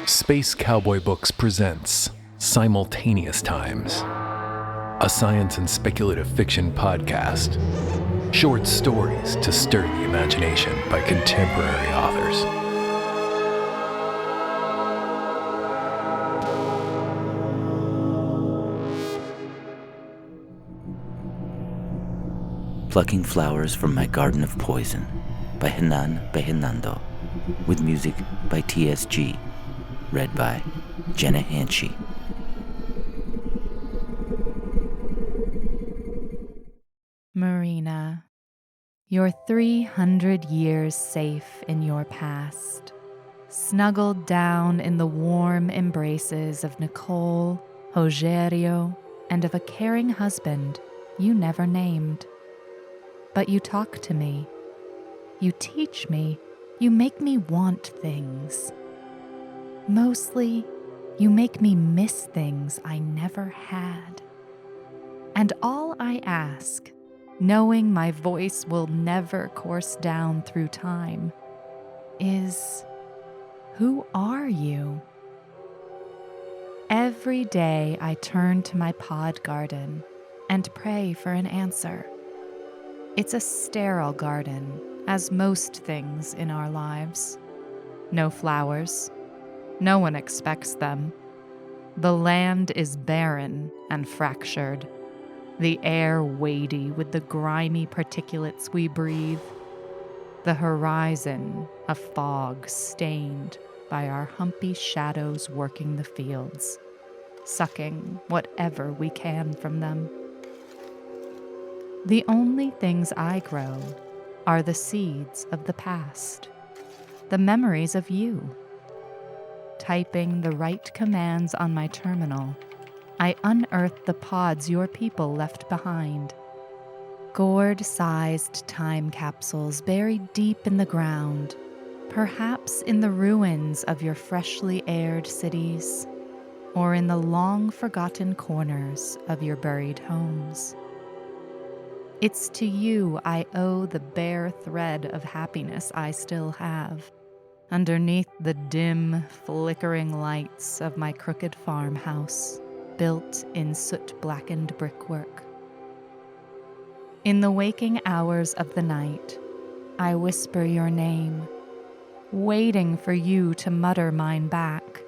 Space Cowboy Books presents Simultaneous Times, a science and speculative fiction podcast. Short stories to stir the imagination by contemporary authors. Plucking Flowers from My Garden of Poison by Renan by Bernardo, with music by TSG, read by Jenna Hanchey. Marina, you're 300 years safe in your past, snuggled down in the warm embraces of Nicole, Rogerio, and of a caring husband you never named. But you talk to me, you teach me, you make me want things. Mostly, you make me miss things I never had. And all I ask, knowing my voice will never course down through time, is, who are you? Every day I turn to my pod garden and pray for an answer. It's a sterile garden, as most things in our lives. No flowers. No one expects them. The land is barren and fractured. The air weighty with the grimy particulates we breathe. The horizon a fog stained by our humpy shadows working the fields, sucking whatever we can from them. The only things I grow are the seeds of the past, the memories of you. Typing the right commands on my terminal, I unearth the pods your people left behind. Gourd-sized time capsules buried deep in the ground, perhaps in the ruins of your freshly aired cities, or in the long-forgotten corners of your buried homes. It's to you I owe the bare thread of happiness I still have, underneath the dim, flickering lights of my crooked farmhouse, built in soot-blackened brickwork. In the waking hours of the night, I whisper your name, waiting for you to mutter mine back.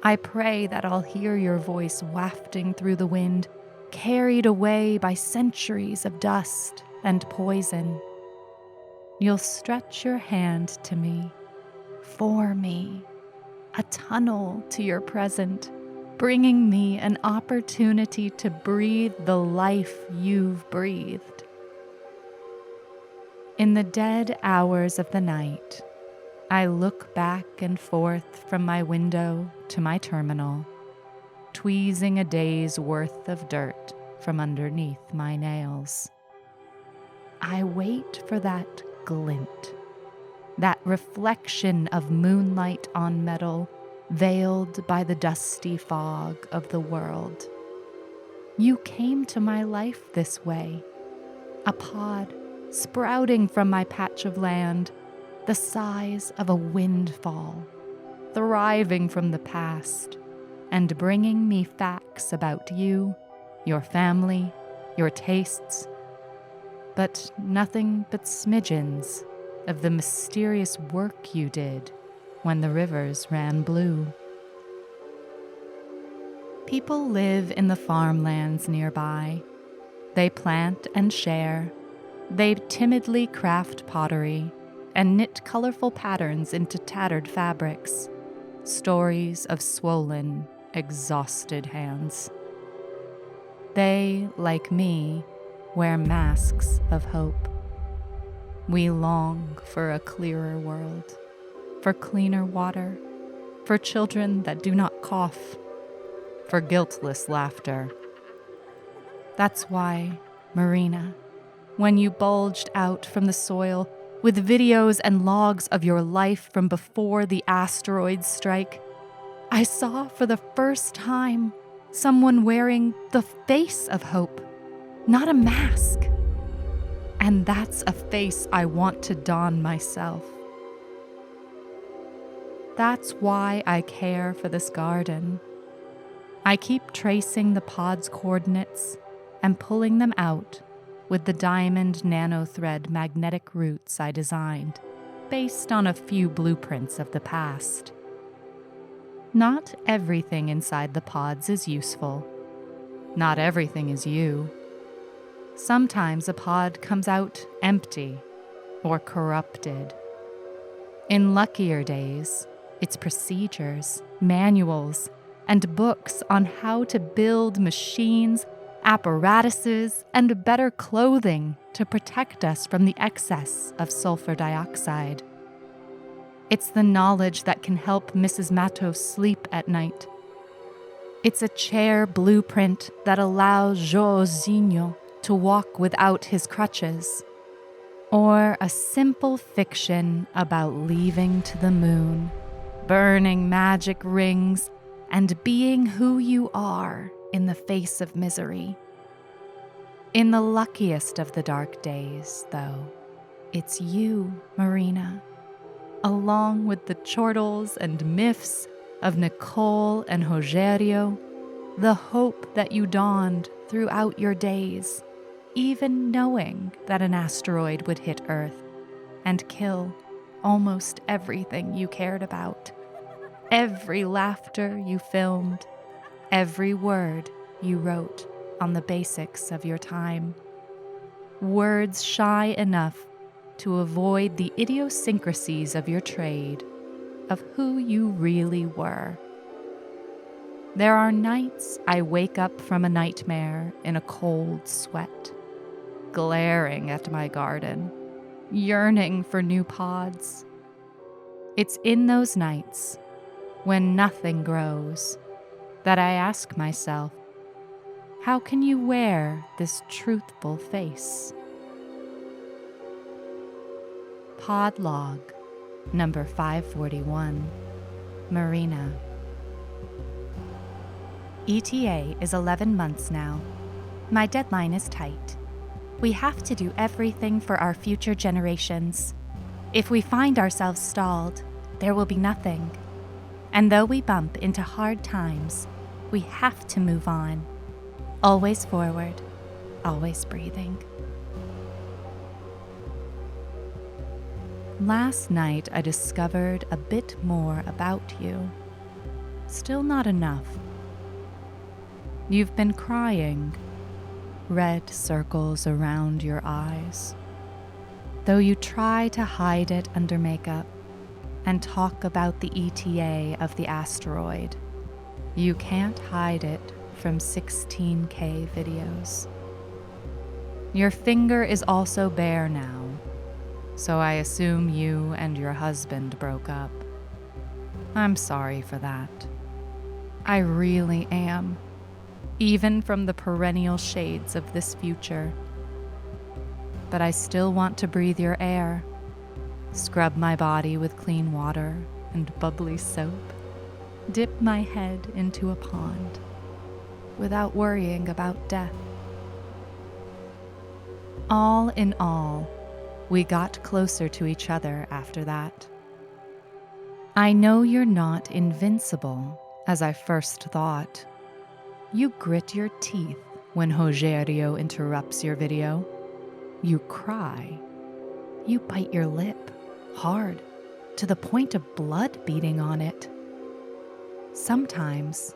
I pray that I'll hear your voice wafting through the wind, carried away by centuries of dust and poison. You'll stretch your hand to me, for me, a tunnel to your present, bringing me an opportunity to breathe the life you've breathed. In the dead hours of the night, I look back and forth from my window to my terminal, tweezing a day's worth of dirt from underneath my nails. I wait for that glint, that reflection of moonlight on metal, veiled by the dusty fog of the world. You came to my life this way, a pod sprouting from my patch of land, the size of a windfall, thriving from the past, and bringing me facts about you, your family, your tastes, but nothing but smidgens of the mysterious work you did when the rivers ran blue. People live in the farmlands nearby. They plant and share. They timidly craft pottery and knit colorful patterns into tattered fabrics, stories of swollen, exhausted hands. They, like me, wear masks of hope. We long for a clearer world, for cleaner water, for children that do not cough, for guiltless laughter. That's why, Marina, when you bulged out from the soil with videos and logs of your life from before the asteroids strike, I saw for the first time someone wearing the face of hope, not a mask. And that's a face I want to don myself. That's why I care for this garden. I keep tracing the pod's coordinates and pulling them out with the diamond nanothread magnetic roots I designed, based on a few blueprints of the past. Not everything inside the pods is useful. Not everything is you. Sometimes a pod comes out empty or corrupted. In luckier days, it's procedures, manuals, and books on how to build machines, apparatuses, and better clothing to protect us from the excess of sulfur dioxide. It's the knowledge that can help Mrs. Matos sleep at night. It's a chair blueprint that allows Joãozinho to walk without his crutches. Or a simple fiction about leaving to the moon, burning magic rings, and being who you are in the face of misery. In the luckiest of the dark days, though, it's you, Marina, along with the chortles and myths of Nicole and Rogério, the hope that you donned throughout your days, even knowing that an asteroid would hit Earth and kill almost everything you cared about. Every laughter you filmed, every word you wrote on the basics of your time. Words shy enough to avoid the idiosyncrasies of your trade, of who you really were. There are nights I wake up from a nightmare in a cold sweat, glaring at my garden, yearning for new pods. It's in those nights, when nothing grows, that I ask myself, how can you wear this truthful face? Pod log, number 541, Marina. ETA is 11 months now. My deadline is tight. We have to do everything for our future generations. If we find ourselves stalled, there will be nothing. And though we bump into hard times, we have to move on. Always forward, always breathing. Last night I discovered a bit more about you. Still not enough. You've been crying. Red circles around your eyes. Though you try to hide it under makeup and talk about the ETA of the asteroid, you can't hide it from 16K videos. Your finger is also bare now, so I assume you and your husband broke up. I'm sorry for that. I really am, even from the perennial shades of this future. But I still want to breathe your air, scrub my body with clean water and bubbly soap, dip my head into a pond, without worrying about death. All in all, we got closer to each other after that. I know you're not invincible, as I first thought. You grit your teeth when Rogério interrupts your video. You cry. You bite your lip, hard, to the point of blood beading on it. Sometimes,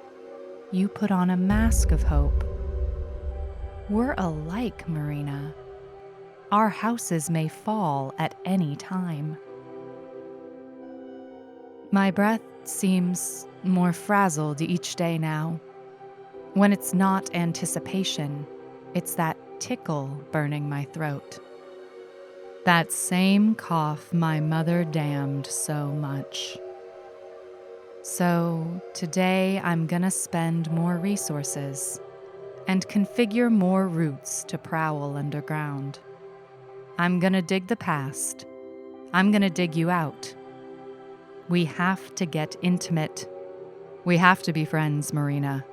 you put on a mask of hope. We're alike, Marina. Our houses may fall at any time. My breath seems more frazzled each day now. When it's not anticipation, it's that tickle burning my throat. That same cough my mother damned so much. So today I'm gonna spend more resources and configure more routes to prowl underground. I'm gonna dig the past. I'm gonna dig you out. We have to get intimate. We have to be friends, Marina.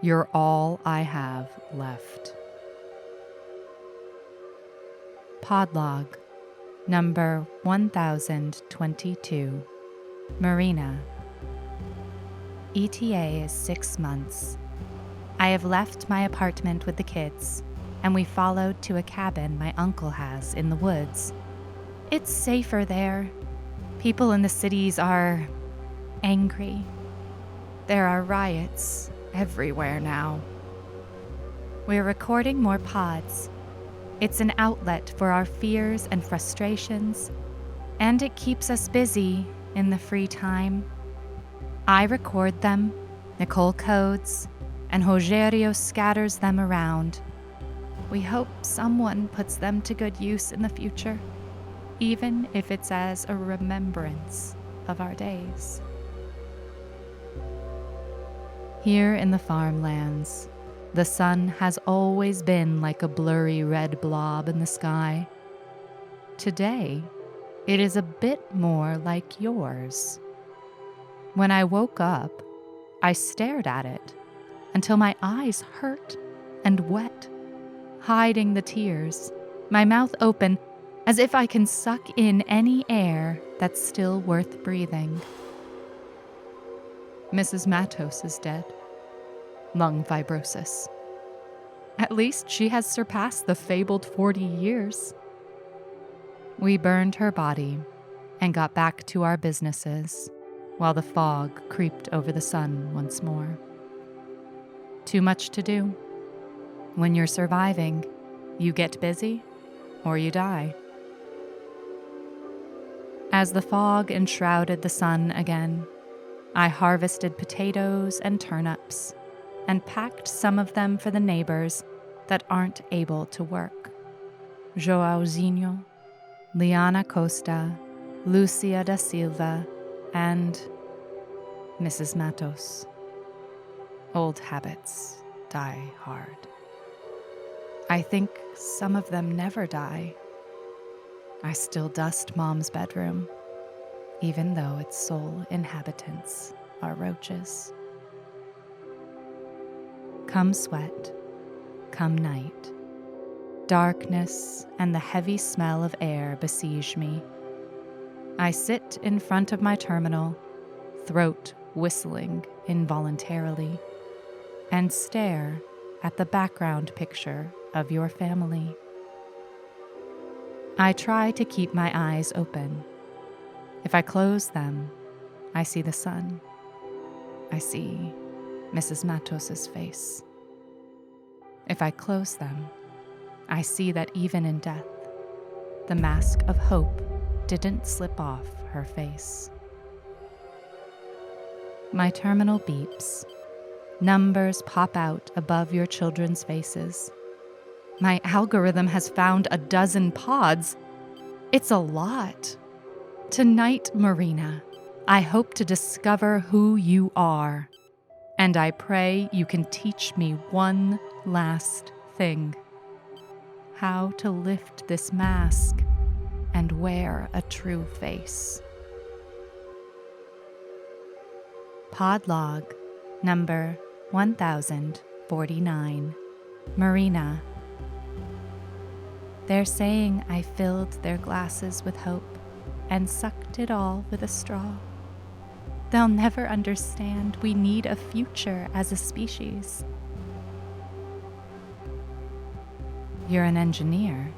You're all I have left. Podlog, number 1022, Marina. ETA is 6 months. I have left my apartment with the kids, and we followed to a cabin my uncle has in the woods. It's safer there. People in the cities are angry. There are riots everywhere now. We're recording more pods. It's an outlet for our fears and frustrations, and it keeps us busy in the free time. I record them, Nicole codes, and Rogerio scatters them around. We hope someone puts them to good use in the future, even if it's as a remembrance of our days. Here in the farmlands, the sun has always been like a blurry red blob in the sky. Today, it is a bit more like yours. When I woke up, I stared at it until my eyes hurt and wet, hiding the tears, my mouth open as if I can suck in any air that's still worth breathing. Mrs. Matos is dead. Lung fibrosis. At least she has surpassed the fabled 40 years. We burned her body and got back to our businesses while the fog creeped over the sun once more. Too much to do. When you're surviving, you get busy or you die. As the fog enshrouded the sun again, I harvested potatoes and turnips and packed some of them for the neighbors that aren't able to work. Joãozinho, Liana Costa, Lucia da Silva, and Mrs. Matos. Old habits die hard. I think some of them never die. I still dust Mom's bedroom, even though its sole inhabitants are roaches. Come sweat, come night. Darkness and the heavy smell of air besiege me. I sit in front of my terminal, throat whistling involuntarily, and stare at the background picture of your family. I try to keep my eyes open. If I close them, I see the sun. I see Mrs. Matos's face. If I close them, I see that even in death, the mask of hope didn't slip off her face. My terminal beeps. Numbers pop out above your children's faces. My algorithm has found a dozen pods. It's a lot. Tonight, Marina, I hope to discover who you are. And I pray you can teach me one last thing. How to lift this mask and wear a true face. Podlog number 1049. Marina. They're saying I filled their glasses with hope and sucked it all with a straw. They'll never understand we need a future as a species. You're an engineer.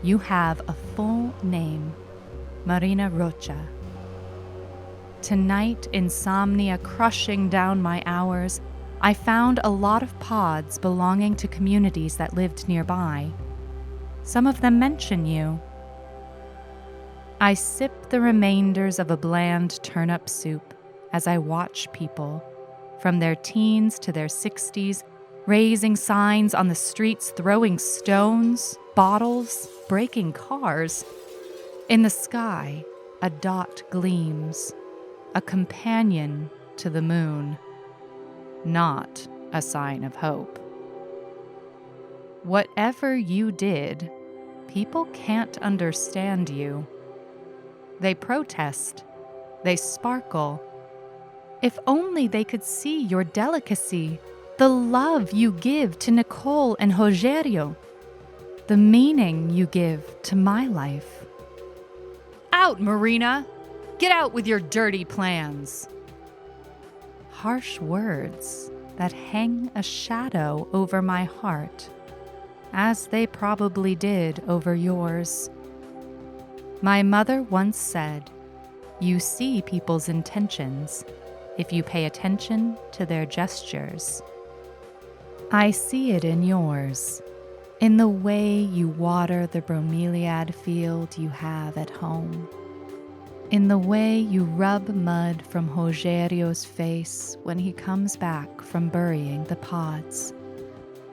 You have a full name, Marina Rocha. Tonight, insomnia crushing down my hours, I found a lot of pods belonging to communities that lived nearby. Some of them mention you. I sip the remainders of a bland turnip soup as I watch people, from their teens to their 60s, raising signs on the streets, throwing stones, bottles, breaking cars. In the sky, a dot gleams, a companion to the moon, not a sign of hope. Whatever you did, people can't understand you. They protest. They sparkle. If only they could see your delicacy, the love you give to Nicole and Rogerio, the meaning you give to my life. Out, Marina! Get out with your dirty plans. Harsh words that hang a shadow over my heart, as they probably did over yours. My mother once said, "You see people's intentions if you pay attention to their gestures." I see it in yours, in the way you water the bromeliad field you have at home, in the way you rub mud from Rogerio's face when he comes back from burying the pods,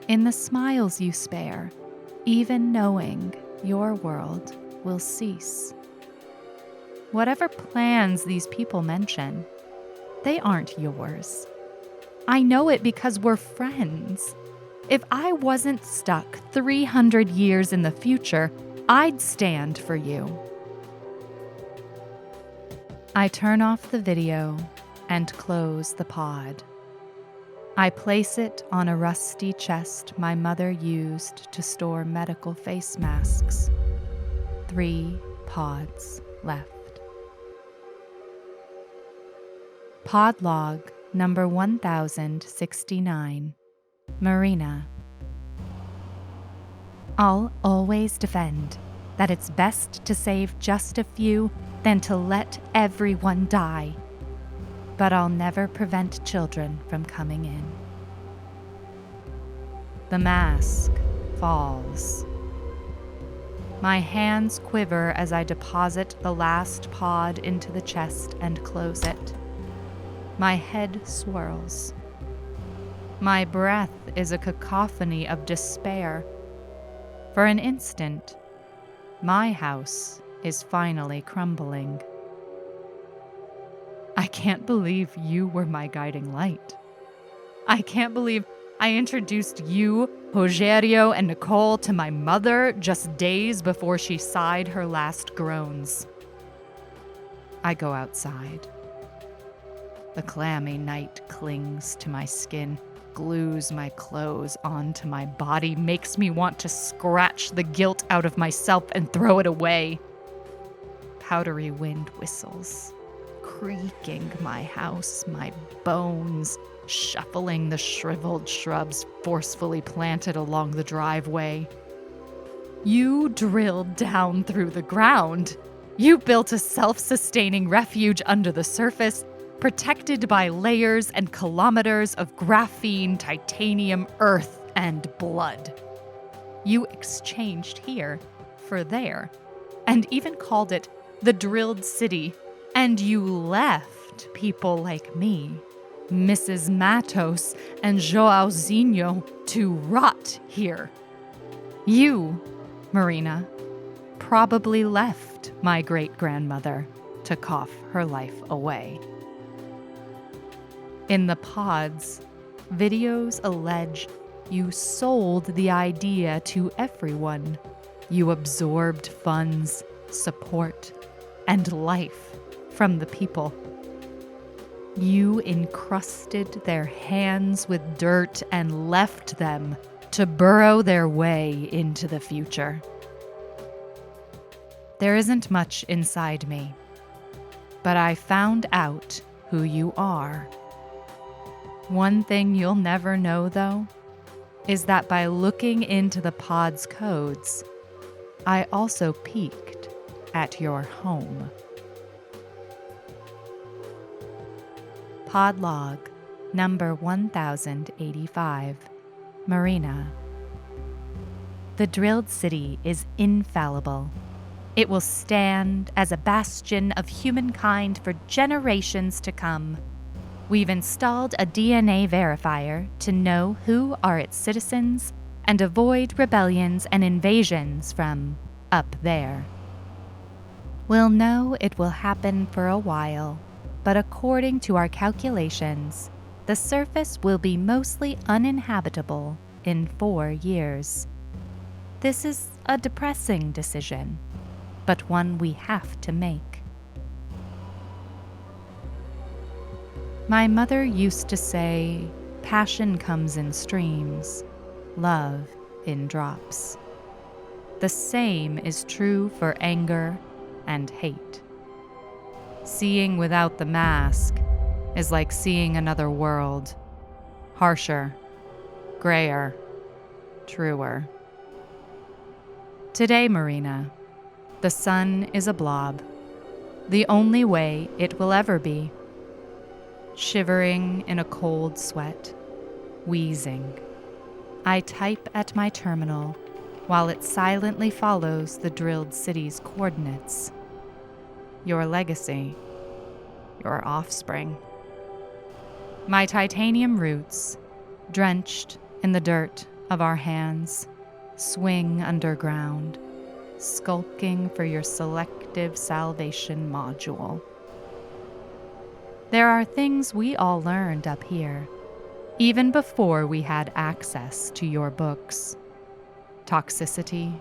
in the smiles you spare, even knowing your world will cease. Whatever plans these people mention, they aren't yours. I know it because we're friends. If I wasn't stuck 300 years in the future, I'd stand for you. I turn off the video and close the pod. I place it on a rusty chest my mother used to store medical face masks. 3 pods left. Pod log number 1069, Marina. I'll always defend that it's best to save just a few than to let everyone die. But I'll never prevent children from coming in. The mask falls. My hands quiver as I deposit the last pod into the chest and close it. My head swirls. My breath is a cacophony of despair. For an instant, my house is finally crumbling. I can't believe you were my guiding light. I can't believe I introduced you, Rogerio, and Nicole to my mother just days before she sighed her last groans. I go outside. The clammy night clings to my skin, glues my clothes onto my body, makes me want to scratch the guilt out of myself and throw it away. Powdery wind whistles, creaking my house, my bones, shuffling the shriveled shrubs forcefully planted along the driveway. You drilled down through the ground. You built a self-sustaining refuge under the surface, protected by layers and kilometers of graphene, titanium, earth, and blood. You exchanged here for there, and even called it the Drilled City, and you left people like me, Mrs. Matos and Joãozinho, to rot here. You, Marina, probably left my great-grandmother to cough her life away. In the pods, videos allege you sold the idea to everyone. You absorbed funds, support, and life from the people. You encrusted their hands with dirt and left them to burrow their way into the future. There isn't much inside me, but I found out who you are. One thing you'll never know, though, is that by looking into the pod's codes, I also peeked at your home. Pod log number 1085, Marina. The Drilled City is infallible. It will stand as a bastion of humankind for generations to come. We've installed a DNA verifier to know who are its citizens and avoid rebellions and invasions from up there. We'll know it will happen for a while, but according to our calculations, the surface will be mostly uninhabitable in 4 years. This is a depressing decision, but one we have to make. My mother used to say, passion comes in streams, love in drops. The same is true for anger and hate. Seeing without the mask is like seeing another world. Harsher, grayer, truer. Today, Marina, the sun is a blob, the only way it will ever be. Shivering in a cold sweat, wheezing, I type at my terminal while it silently follows the drilled city's coordinates. Your legacy, your offspring. My titanium roots, drenched in the dirt of our hands, swing underground, skulking for your selective salvation module. There are things we all learned up here, even before we had access to your books. Toxicity,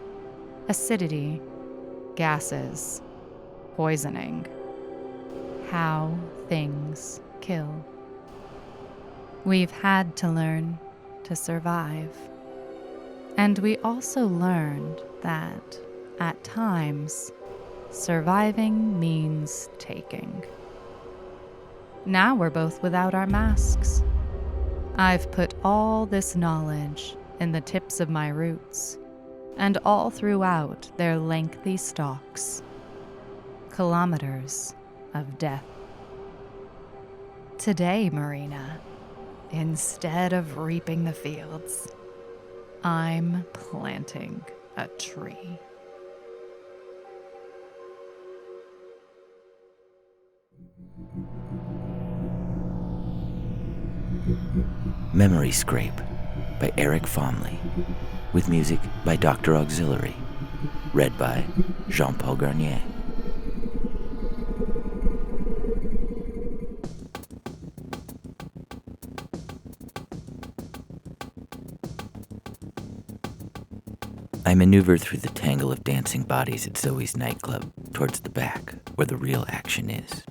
acidity, gases, poisoning. How things kill. We've had to learn to survive. And we also learned that, at times, surviving means taking. Now we're both without our masks. I've put all this knowledge in the tips of my roots, and all throughout their lengthy stalks. Kilometers of death. Today, Marina, instead of reaping the fields, I'm planting a tree. Memory Scrape by Eric Fomley, with music by Dr. Auxiliary, read by Jean-Paul Garnier. I maneuver through the tangle of dancing bodies at Zoe's nightclub towards the back, where the real action is.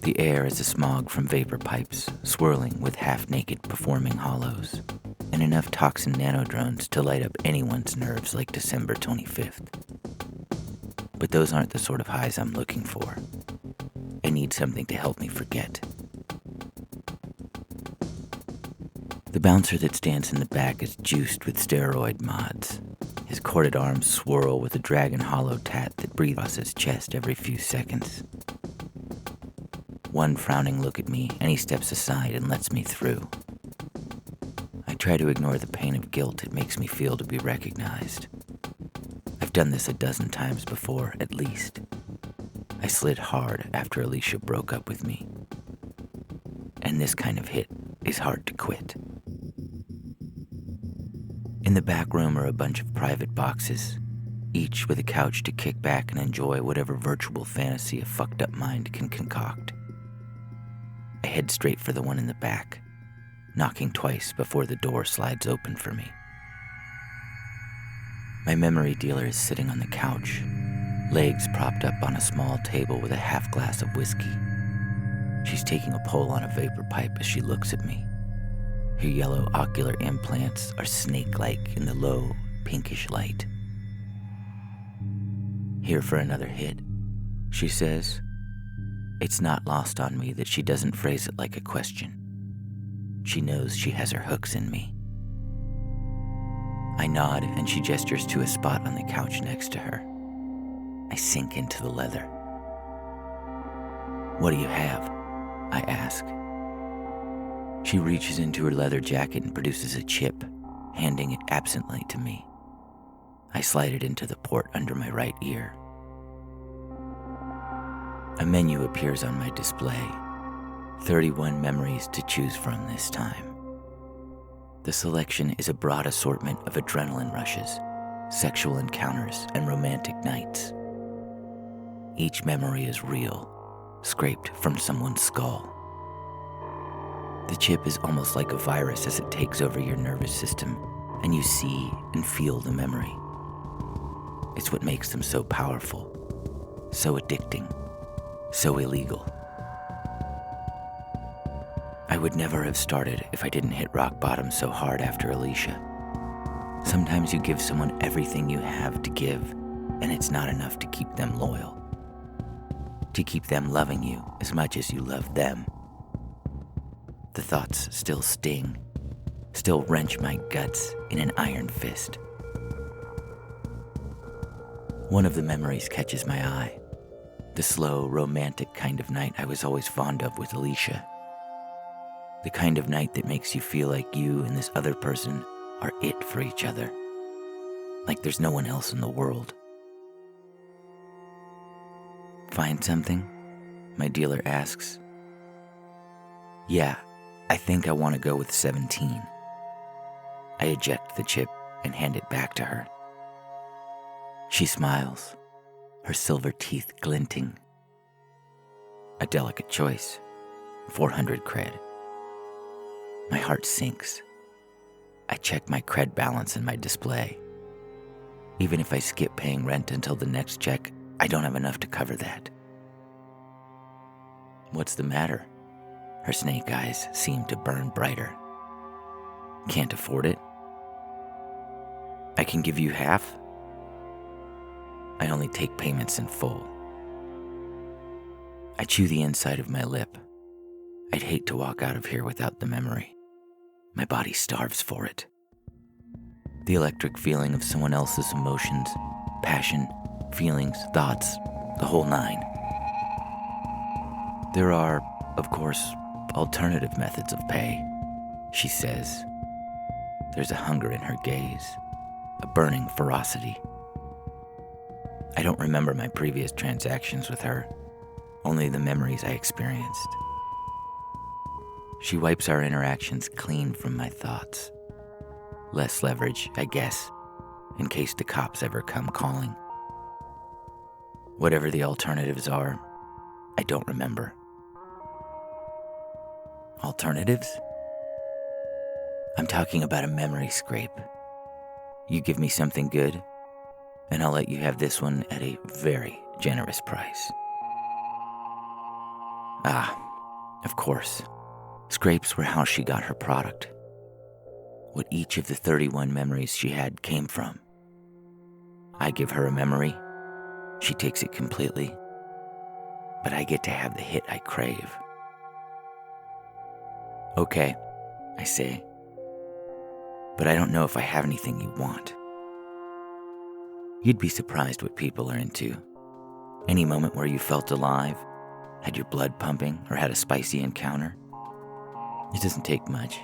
The air is a smog from vapor pipes, swirling with half-naked performing hollows, and enough toxin nanodrones to light up anyone's nerves like December 25th. But those aren't the sort of highs I'm looking for. I need something to help me forget. The bouncer that stands in the back is juiced with steroid mods. His corded arms swirl with a dragon hollow tat that breathes across his chest every few seconds. One frowning look at me, and he steps aside and lets me through. I try to ignore the pain of guilt it makes me feel to be recognized. I've done this a dozen times before, at least. I slid hard after Alicia broke up with me. And this kind of hit is hard to quit. In the back room are a bunch of private boxes, each with a couch to kick back and enjoy whatever virtual fantasy a fucked up mind can concoct. I head straight for the one in the back, knocking twice before the door slides open for me. My memory dealer is sitting on the couch, legs propped up on a small table with a half glass of whiskey. She's taking a pull on a vapor pipe as she looks at me. Her yellow ocular implants are snake-like in the low, pinkish light. Here for another hit, she says. It's not lost on me that she doesn't phrase it like a question. She knows she has her hooks in me. I nod and she gestures to a spot on the couch next to her. I sink into the leather. What do you have? I ask. She reaches into her leather jacket and produces a chip, handing it absently to me. I slide it into the port under my right ear. A menu appears on my display. 31 memories to choose from this time. The selection is a broad assortment of adrenaline rushes, sexual encounters, and romantic nights. Each memory is real, scraped from someone's skull. The chip is almost like a virus as it takes over your nervous system, and you see and feel the memory. It's what makes them so powerful, so addicting, so illegal. I would never have started if I didn't hit rock bottom so hard after Alicia. Sometimes you give someone everything you have to give, and it's not enough to keep them loyal. to keep them loving you as much as you love them. The thoughts still sting, still wrench my guts in an iron fist. One of the memories catches my eye, the slow, romantic kind of night I was always fond of with Alicia. The kind of night that makes you feel like you and this other person are it for each other, like there's no one else in the world. Find something? My dealer asks. Yeah, I think I want to go with 17. I eject the chip and hand it back to her. She smiles, her silver teeth glinting. A delicate choice, 400 cred. My heart sinks. I check my cred balance in my display. Even if I skip paying rent until the next check, I don't have enough to cover that. What's the matter? Her snake eyes seem to burn brighter. Can't afford it? I can give you half. I only take payments in full. I chew the inside of my lip. I'd hate to walk out of here without the memory. My body starves for it. The electric feeling of someone else's emotions, passion, feelings, thoughts, the whole nine. There are, of course, alternative methods of pay, she says. There's a hunger in her gaze, a burning ferocity. I don't remember my previous transactions with her, only the memories I experienced. She wipes our interactions clean from my thoughts. Less leverage, I guess, in case the cops ever come calling. Whatever the alternatives are, I don't remember. Alternatives? I'm talking about a memory scrape. You give me something good, and I'll let you have this one at a very generous price. Ah, of course. Scrapes were how she got her product. What each of the 31 memories she had came from. I give her a memory. She takes it completely. But I get to have the hit I crave. Okay, I say. But I don't know if I have anything you want. You'd be surprised what people are into. Any moment where you felt alive, had your blood pumping, or had a spicy encounter. It doesn't take much,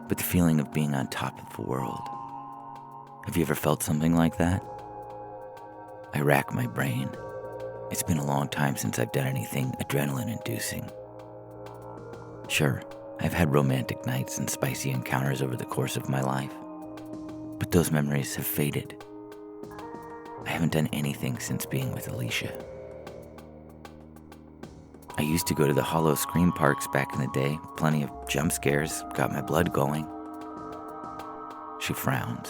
but the feeling of being on top of the world. Have you ever felt something like that? I rack my brain. It's been a long time since I've done anything adrenaline-inducing. Sure, I've had romantic nights and spicy encounters over the course of my life, but those memories have faded. I haven't done anything since being with Alicia. I used to go to the hollow scream parks back in the day. Plenty of jump scares, got my blood going. She frowns.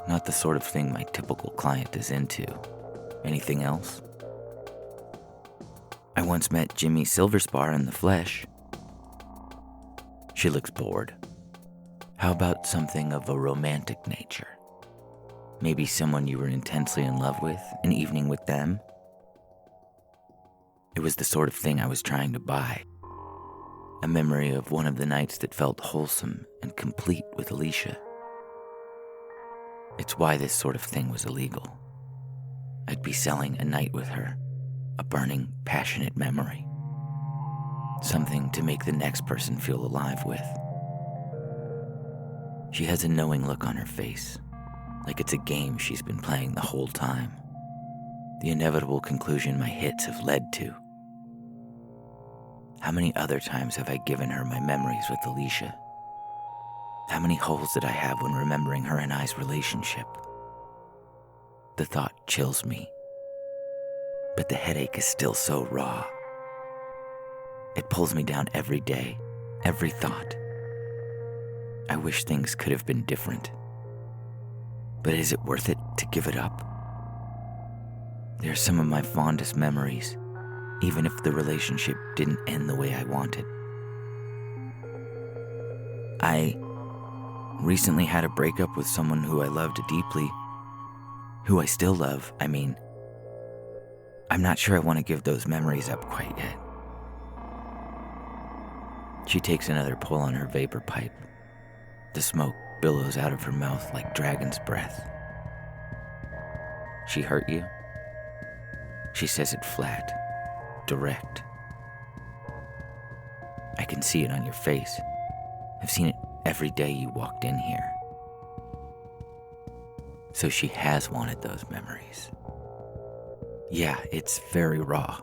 Not the sort of thing my typical client is into. Anything else? I once met Jimmy Silverspar in the flesh. She looks bored. How about something of a romantic nature? Maybe someone you were intensely in love with, an evening with them? It was the sort of thing I was trying to buy. A memory of one of the nights that felt wholesome and complete with Alicia. It's why this sort of thing was illegal. I'd be selling a night with her, a burning, passionate memory. Something to make the next person feel alive with. She has a knowing look on her face, like it's a game she's been playing the whole time. The inevitable conclusion my hits have led to. How many other times have I given her my memories with Alicia? How many holes did I have when remembering her and I's relationship? The thought chills me, but the headache is still so raw. It pulls me down every day, every thought. I wish things could have been different. But is it worth it to give it up? They're some of my fondest memories, even if the relationship didn't end the way I wanted. I recently had a breakup with someone who I loved deeply, who I still love, I mean. I'm not sure I want to give those memories up quite yet. She takes another pull on her vapor pipe. The smoke billows out of her mouth like dragon's breath. She hurt you? She says it flat, direct. I can see it on your face. I've seen it every day you walked in here. So she has wanted those memories. Yeah, it's very raw.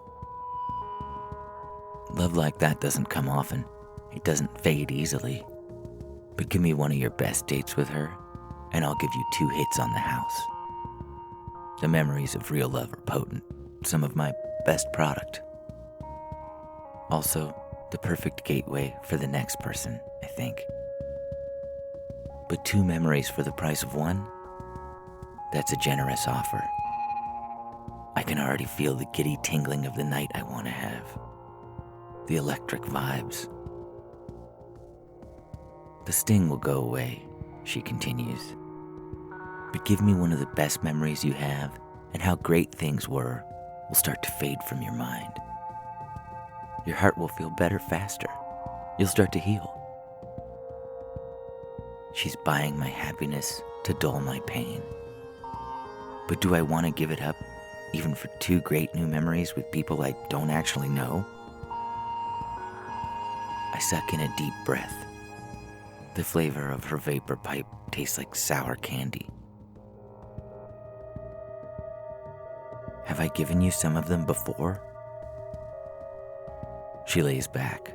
Love like that doesn't come often. It doesn't fade easily. But give me one of your best dates with her, and I'll give you 2 hits on the house. The memories of real love are potent, some of my best product. Also, the perfect gateway for the next person, I think. But 2 memories for the price of 1? That's a generous offer. I can already feel the giddy tingling of the night I want to have. The electric vibes. The sting will go away, she continues. But give me one of the best memories you have, and how great things were will start to fade from your mind. Your heart will feel better faster. You'll start to heal. She's buying my happiness to dull my pain. But do I want to give it up, even for 2 great new memories with people I don't actually know? I suck in a deep breath. The flavor of her vapor pipe tastes like sour candy. Have I given you some of them before? She lays back.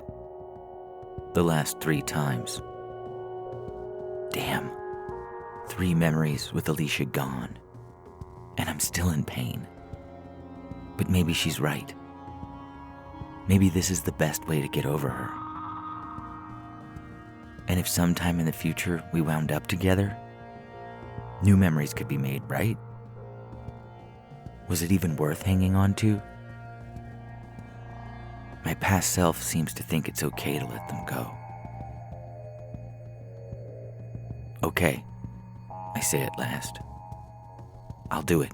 The last 3 times. Damn. 3 memories with Alicia gone. And I'm still in pain. But maybe she's right. Maybe this is the best way to get over her. And if sometime in the future we wound up together, new memories could be made, right? Was it even worth hanging on to? My past self seems to think it's okay to let them go. Okay, I say at last. I'll do it.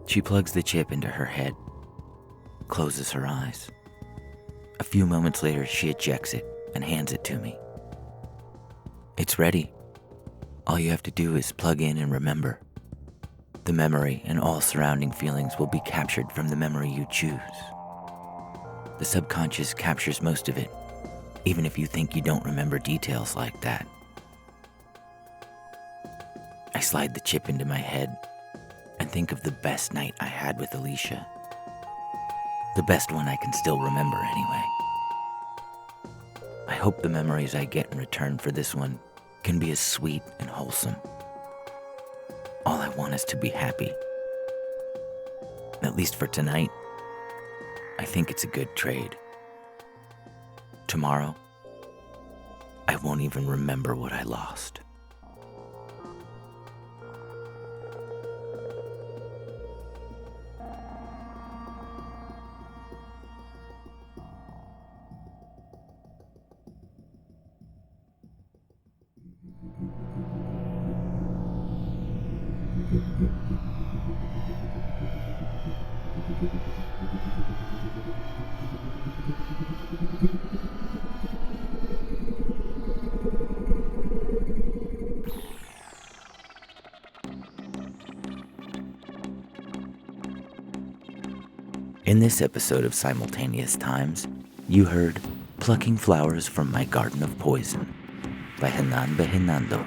She plugs the chip into her head, closes her eyes. A few moments later, she ejects it and hands it to me. It's ready. All you have to do is plug in and remember. The memory and all surrounding feelings will be captured from the memory you choose. The subconscious captures most of it, even if you think you don't remember details like that. I slide the chip into my head and think of the best night I had with Alicia. The best one I can still remember anyway. I hope the memories I get in return for this one can be as sweet and wholesome. All I want is to be happy. At least for tonight, I think it's a good trade. Tomorrow, I won't even remember what I lost. In this episode of Simultaneous Times, you heard Plucking Flowers from My Garden of Poison by Renan Bernardo,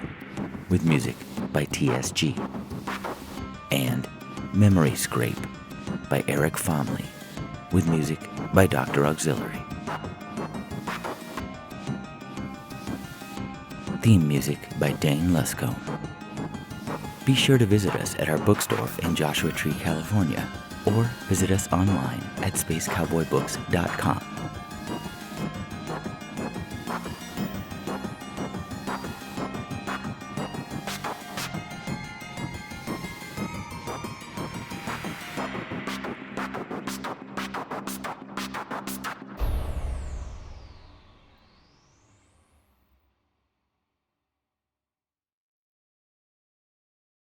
with music by TSG, and Memory Scrape by Eric Fomley, with music by Dr. Auxiliary. Theme music by Dane Lusko. Be sure to visit us at our bookstore in Joshua Tree, California, or visit us online at spacecowboybooks.com.